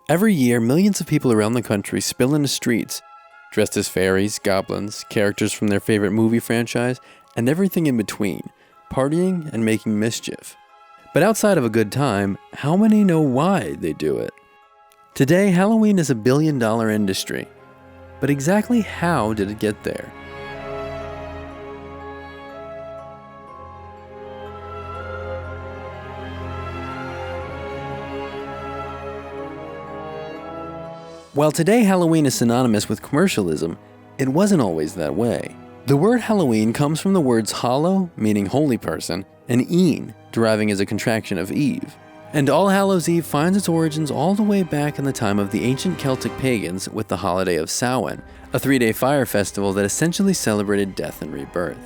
Every year, millions of people around the country spill into streets, dressed as fairies, goblins, characters from their favorite movie franchise, and everything in between, partying and making mischief. But outside of a good time, how many know why they do it? Today, Halloween is a billion-dollar industry. But exactly how did it get there? While today Halloween is synonymous with commercialism, it wasn't always that way. The word Halloween comes from the words hallow, meaning holy person, and een, deriving as a contraction of Eve. And All Hallows' Eve finds its origins all the way back in the time of the ancient Celtic pagans with the holiday of Samhain, a 3-day fire festival that essentially celebrated death and rebirth.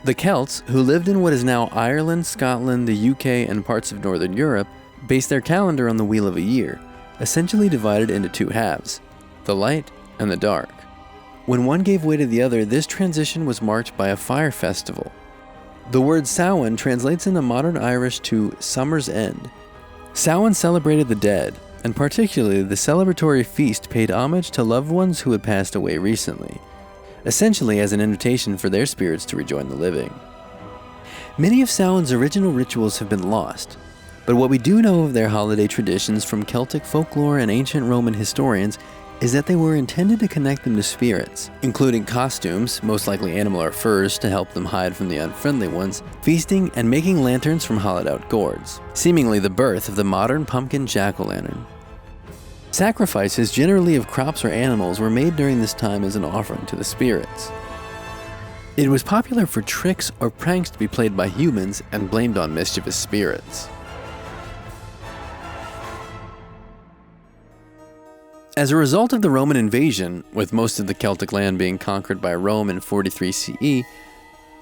The Celts, who lived in what is now Ireland, Scotland, the UK, and parts of Northern Europe, based their calendar on the Wheel of a Year, essentially divided into two halves, the light and the dark. When one gave way to the other, this transition was marked by a fire festival. The word Samhain translates into modern Irish to summer's end. Samhain celebrated the dead, and particularly the celebratory feast paid homage to loved ones who had passed away recently, essentially as an invitation for their spirits to rejoin the living. Many of Samhain's original rituals have been lost, but what we do know of their holiday traditions from Celtic folklore and ancient Roman historians is that they were intended to connect them to spirits, including costumes, most likely animal or furs to help them hide from the unfriendly ones, feasting, and making lanterns from hollowed-out gourds, seemingly the birth of the modern pumpkin jack-o'-lantern. Sacrifices, generally of crops or animals, were made during this time as an offering to the spirits. It was popular for tricks or pranks to be played by humans and blamed on mischievous spirits. As a result of the Roman invasion, with most of the Celtic land being conquered by Rome in 43 CE,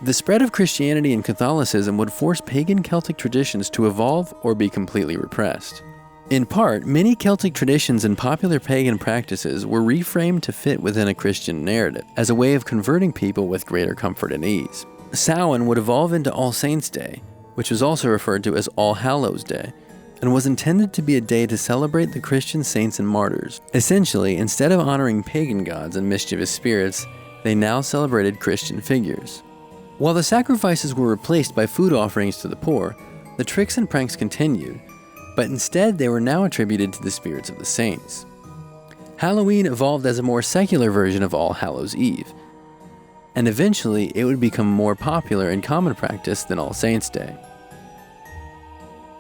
the spread of Christianity and Catholicism would force pagan Celtic traditions to evolve or be completely repressed. In part, many Celtic traditions and popular pagan practices were reframed to fit within a Christian narrative, as a way of converting people with greater comfort and ease. Samhain would evolve into All Saints' Day, which was also referred to as All Hallows' Day, and was intended to be a day to celebrate the Christian saints and martyrs. Essentially, instead of honoring pagan gods and mischievous spirits, they now celebrated Christian figures. While the sacrifices were replaced by food offerings to the poor, the tricks and pranks continued, but instead they were now attributed to the spirits of the saints. Halloween evolved as a more secular version of All Hallows' Eve, and eventually it would become more popular in common practice than All Saints' Day.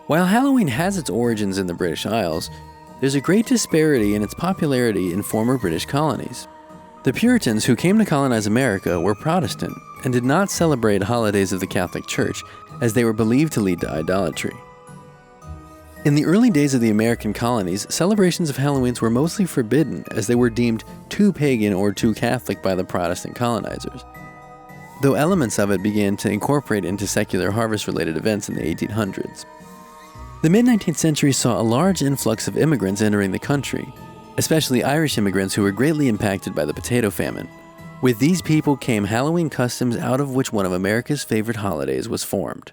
While Halloween has its origins in the British Isles, there's a great disparity in its popularity in former British colonies. The Puritans who came to colonize America were Protestant and did not celebrate holidays of the Catholic Church, as they were believed to lead to idolatry. In the early days of the American colonies, celebrations of Halloween were mostly forbidden, as they were deemed too pagan or too Catholic by the Protestant colonizers, though elements of it began to incorporate into secular harvest-related events in the 1800s. The mid-19th century saw a large influx of immigrants entering the country, especially Irish immigrants who were greatly impacted by the potato famine. With these people came Halloween customs, out of which one of America's favorite holidays was formed.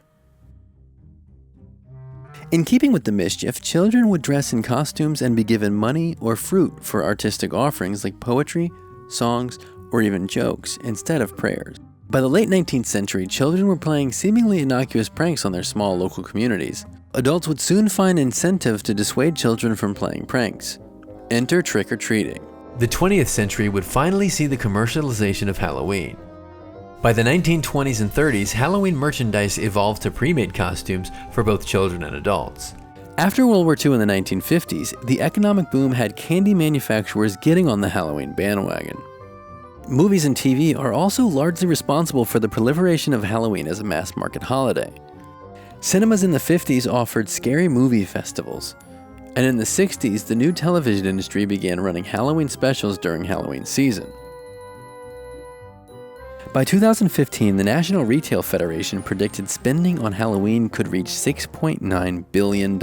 In keeping with the mischief, children would dress in costumes and be given money or fruit for artistic offerings like poetry, songs, or even jokes, instead of prayers. By the late 19th century, children were playing seemingly innocuous pranks on their small local communities. Adults would soon find incentive to dissuade children from playing pranks. Enter trick-or-treating. The 20th century would finally see the commercialization of Halloween. By the 1920s and 30s, Halloween merchandise evolved to pre-made costumes for both children and adults. After World War II in the 1950s, the economic boom had candy manufacturers getting on the Halloween bandwagon. Movies and TV are also largely responsible for the proliferation of Halloween as a mass-market holiday. Cinemas in the 50s offered scary movie festivals, and in the 60s, the new television industry began running Halloween specials during Halloween season. By 2015, the National Retail Federation predicted spending on Halloween could reach $6.9 billion.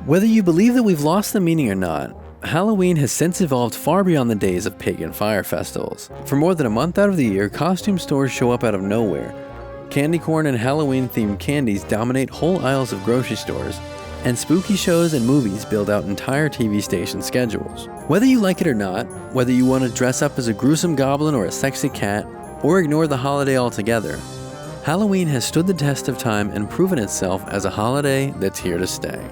Whether you believe that we've lost the meaning or not, Halloween has since evolved far beyond the days of pagan fire festivals. For more than a month out of the year, costume stores show up out of nowhere. Candy corn and Halloween-themed candies dominate whole aisles of grocery stores, and spooky shows and movies build out entire TV station schedules. Whether you like it or not, whether you want to dress up as a gruesome goblin or a sexy cat, or ignore the holiday altogether, Halloween has stood the test of time and proven itself as a holiday that's here to stay.